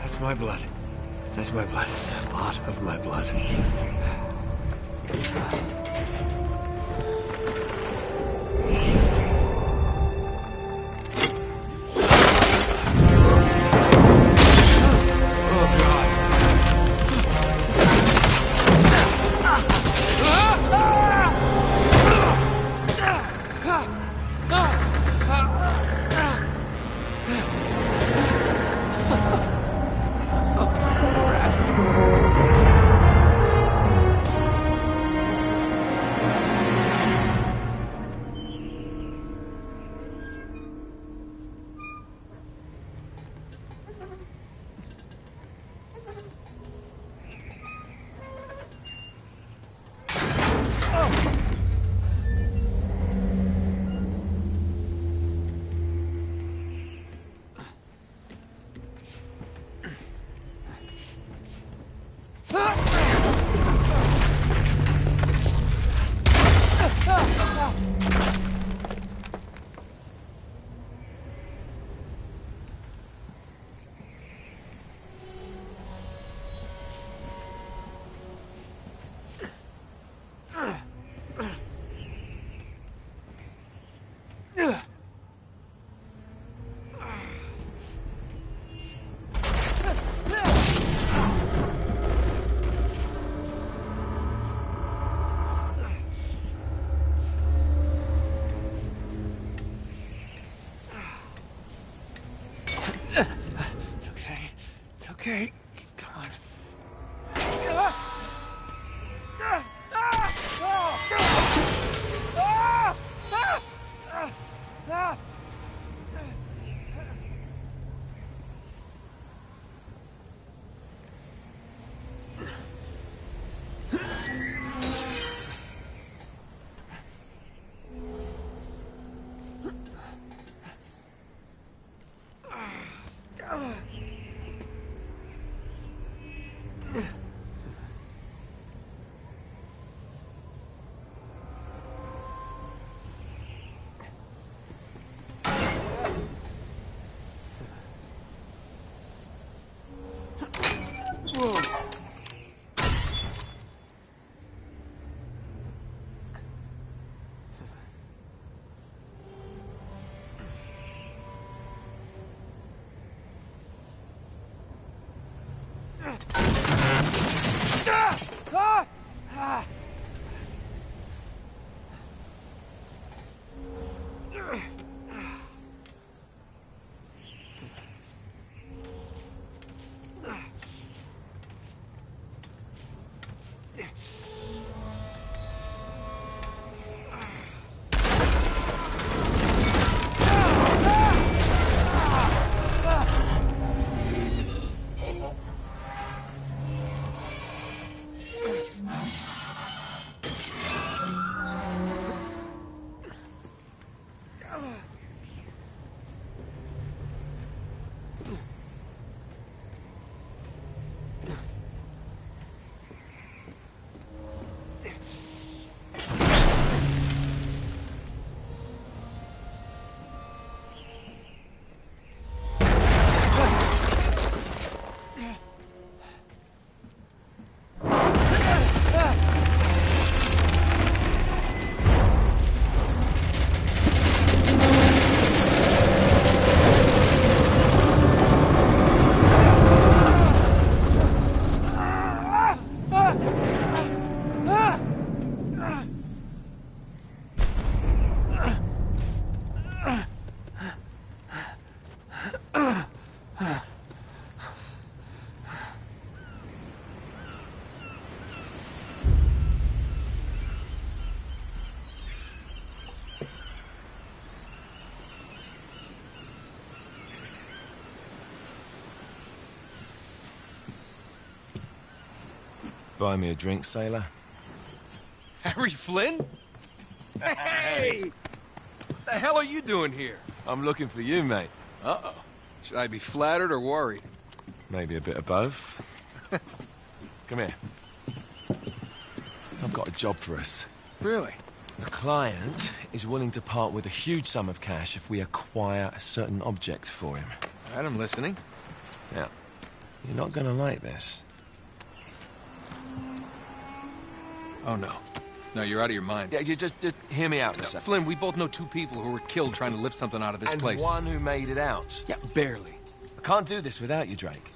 That's my blood. That's my blood. It's a lot of my blood. Okay, come on. Buy me a drink, sailor. Harry Flynn? Hey! What the hell are you doing here? I'm looking for you, mate. Uh-oh. Should I be flattered or worried? Maybe a bit of both. Come here. I've got a job for us. Really? The client is willing to part with a huge sum of cash if we acquire a certain object for him. All right, I'm listening. Now, You're not gonna like this. Oh, no. No, you're out of your mind. Yeah, you just hear me out for a second. Flynn, we both know two people who were killed trying to lift something out of this And place. one who made it out. Yeah, barely. I can't do this without you, Drake.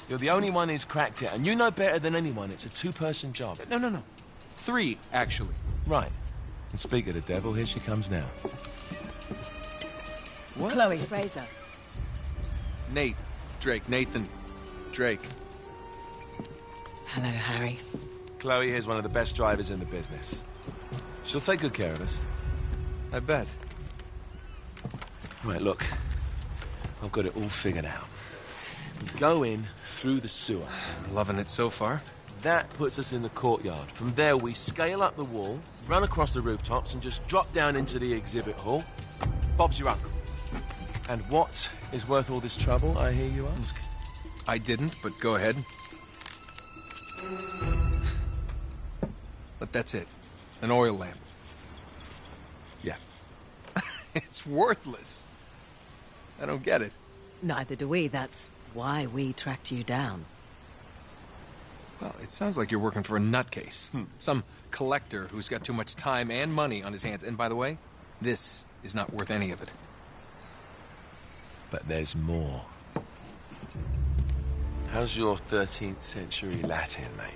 You're the only one who's cracked it, and you know better than anyone it's a two-person job. No. 3, actually. Right. And speak of the devil, here she comes now. What? Chloe Fraser. Nate. Drake. Nathan. Drake. Hello, Harry. Chloe here's one of the best drivers in the business. She'll take good care of us. I bet. Right, look. I've got it all figured out. We go in through the sewer. Loving it so far. That puts us in the courtyard. From there, we scale up the wall, run across the rooftops, and just drop down into the exhibit hall. Bob's your uncle. And what is worth all this trouble, I hear you ask? I didn't, but go ahead. But that's it. An oil lamp. Yeah. It's worthless. I don't get it. Neither do we. That's why we tracked you down. Well, it sounds like you're working for a nutcase. Some collector who's got too much time and money on his hands. And by the way, this is not worth any of it. But there's more. How's your 13th century Latin, mate?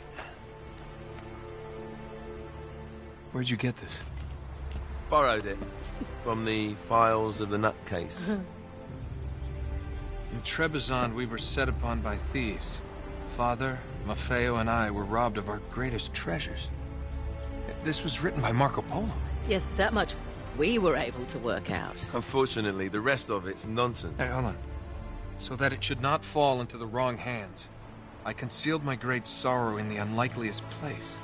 Where'd you get this? Borrowed it from the files of the nutcase. In Trebizond, we were set upon by thieves. Father, Maffeo, and I were robbed of our greatest treasures. This was written by Marco Polo. Yes, that much we were able to work out. Unfortunately, the rest of it's nonsense. Hey, hold on. So that it should not fall into the wrong hands, I concealed my great sorrow in the unlikeliest place.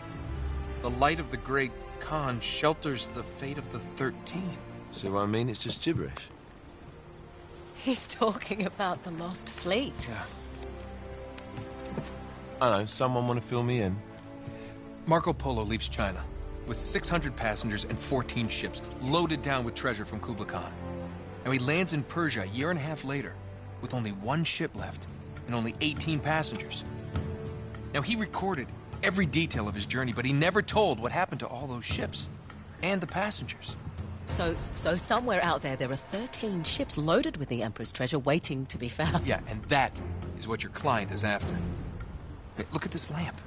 The light of the great Khan shelters the fate of the 13. See what I mean? It's just gibberish. He's talking about the lost fleet. Yeah. I know, someone want to fill me in? Marco Polo leaves China with 600 passengers and 14 ships loaded down with treasure from Kublai Khan. And he lands in Persia a year and a half later with only 1 ship left and only 18 passengers. Now, he recorded every detail of his journey, but he never told what happened to all those ships and the passengers. So somewhere out there are 13 ships loaded with the Emperor's treasure waiting to be found. Yeah, and that is what your client is after. Hey, look at this lamp.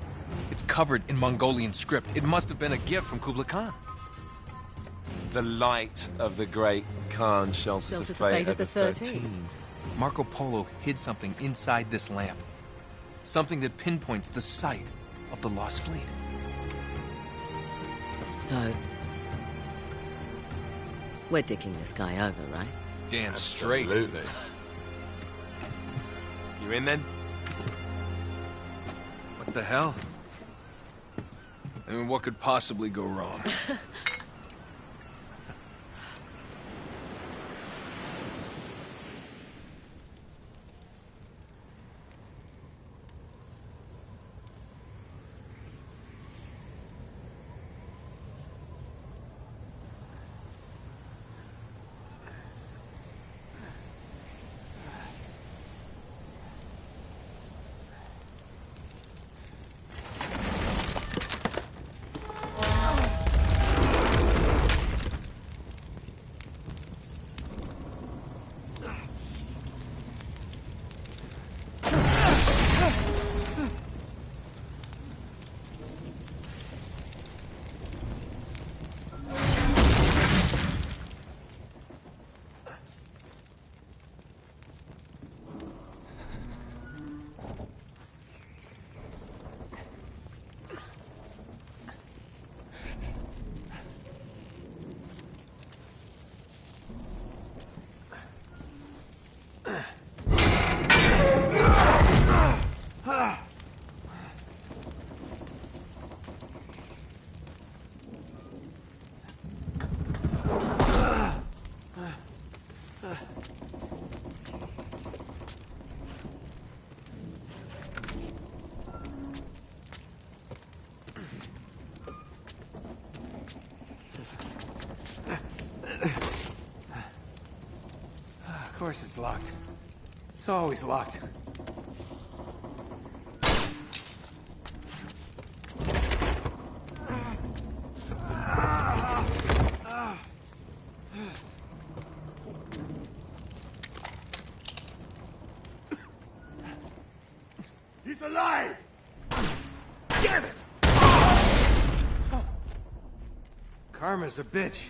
It's covered in Mongolian script. It must have been a gift from Kublai Khan. The light of the great Khan shelters the fate of the 13. Marco Polo hid something inside this lamp. Something that pinpoints the site of the lost fleet. So, we're dicking this guy over, right? Damn straight. Absolutely. You in then? What the hell? I mean, what could possibly go wrong? Of course it's locked. It's always locked. He's alive! Damn it! Karma's a bitch.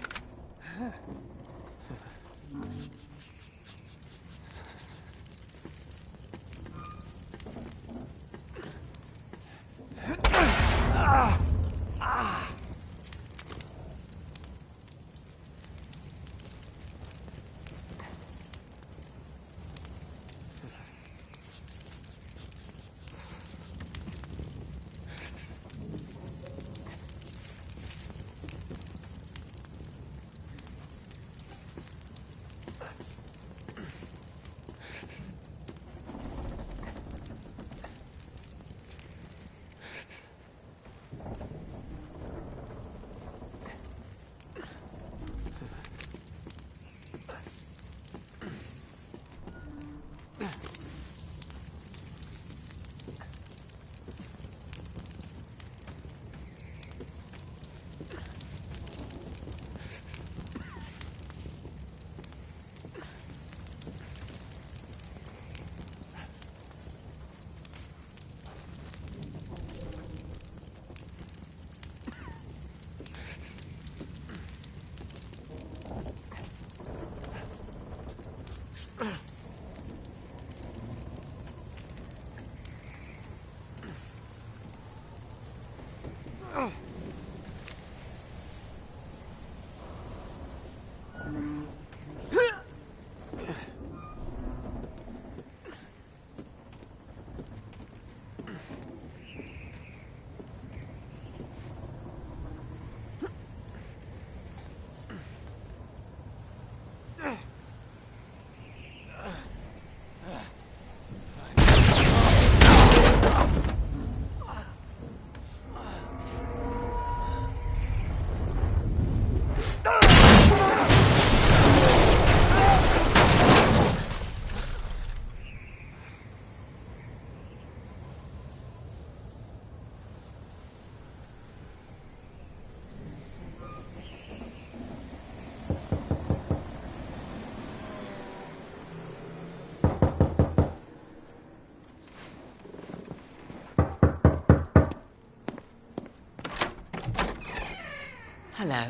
Hello.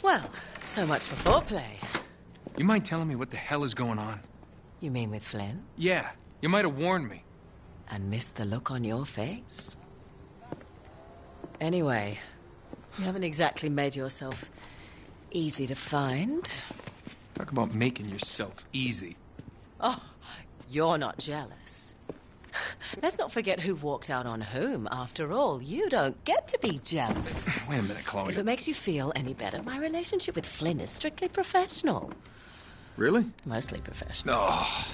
Well, so much for foreplay. You mind telling me what the hell is going on? You mean with Flynn? Yeah, you might have warned me. And missed the look on your face? Anyway, you haven't exactly made yourself easy to find. Talk about making yourself easy. Oh, you're not jealous. Let's not forget who walked out on whom. After all, you don't get to be jealous. Wait a minute, Chloe. If it makes you feel any better, my relationship with Flynn is strictly professional. Really? Mostly professional. Oh.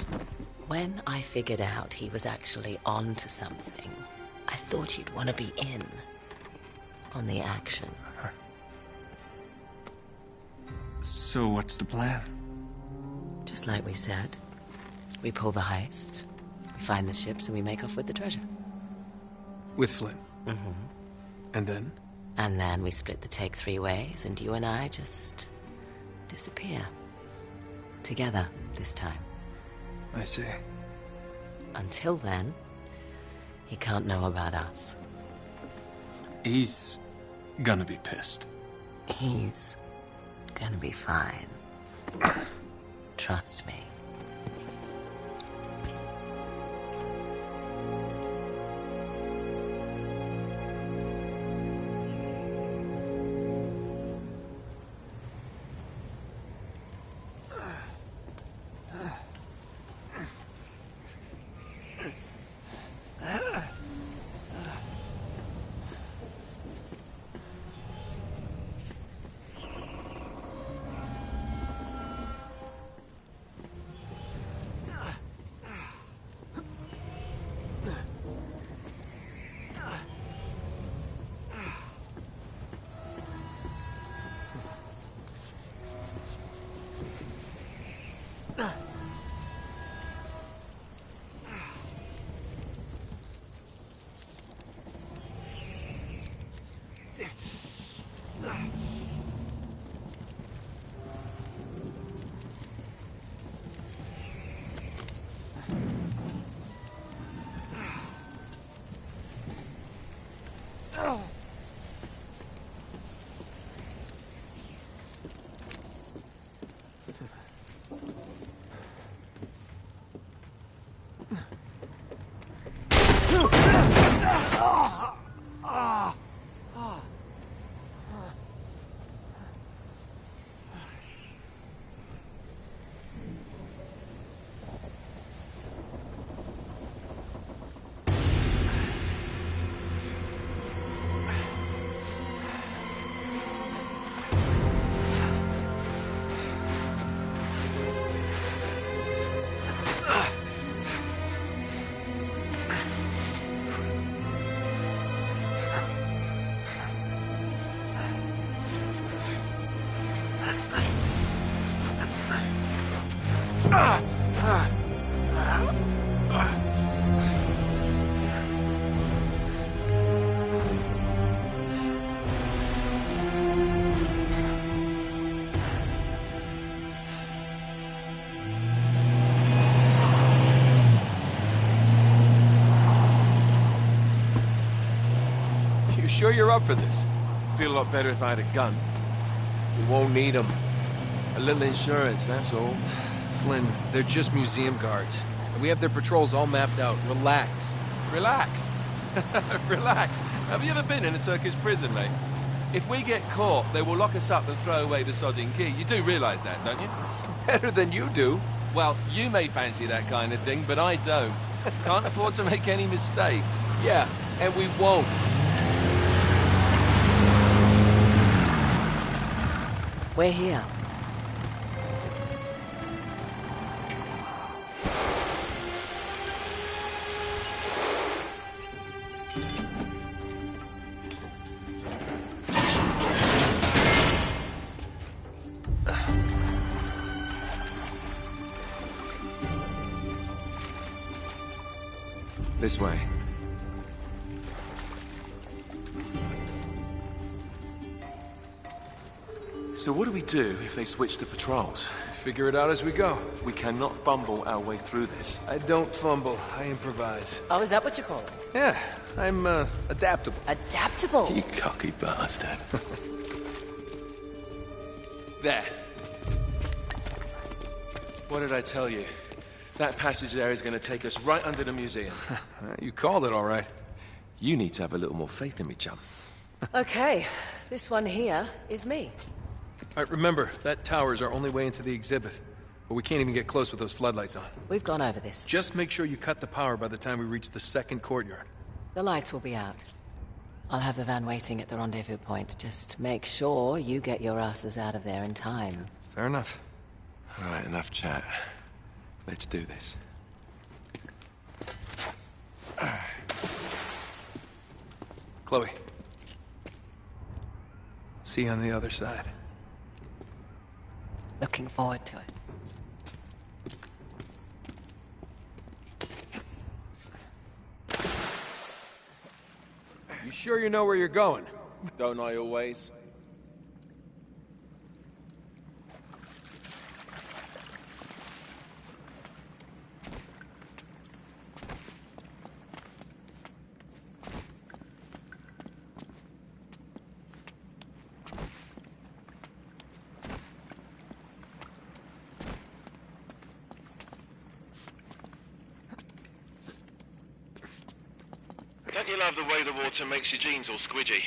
When I figured out he was actually on to something, I thought you'd want to be in on the action. So what's the plan? Just like we said, we pull the heist, we find the ships, and we make off with the treasure. With Flynn? Mm-hmm. And then? And then we split the take 3 ways, and you and I just disappear. Together, this time. I see. Until then, he can't know about us. He's gonna be pissed. He's gonna be fine. Trust me. sure you're up for this? Feel a lot better if I had a gun. We won't need them. A little insurance, that's all. Flynn, they're just museum guards. And we have their patrols all mapped out. Relax. Relax. Relax. Have you ever been in a Turkish prison, mate? If we get caught, they will lock us up and throw away the sodding key. You do realize that, don't you? Better than you do. Well, you may fancy that kind of thing, but I don't. Can't afford to make any mistakes. Yeah, and we won't. We're here. This way. So what do we do if they switch the patrols? Figure it out as we go. We cannot fumble our way through this. I don't fumble, I improvise. Oh, is that what you call it? Yeah, I'm, adaptable. Adaptable. You cocky bastard. There. What did I tell you? That passage there is going to take us right under the museum. You called it all right. You need to have a little more faith in me, chum. Okay, this one here is me. All right, remember, that tower is our only way into the exhibit. But we can't even get close with those floodlights on. We've gone over this. Just make sure you cut the power by the time we reach the second courtyard. The lights will be out. I'll have the van waiting at the rendezvous point. Just make sure you get your asses out of there in time. Fair enough. All right, enough chat. Let's do this. Chloe. See you on the other side. Looking forward to it. You sure you know where you're going? Don't I always? Don't you love the way the water makes your jeans all squidgy?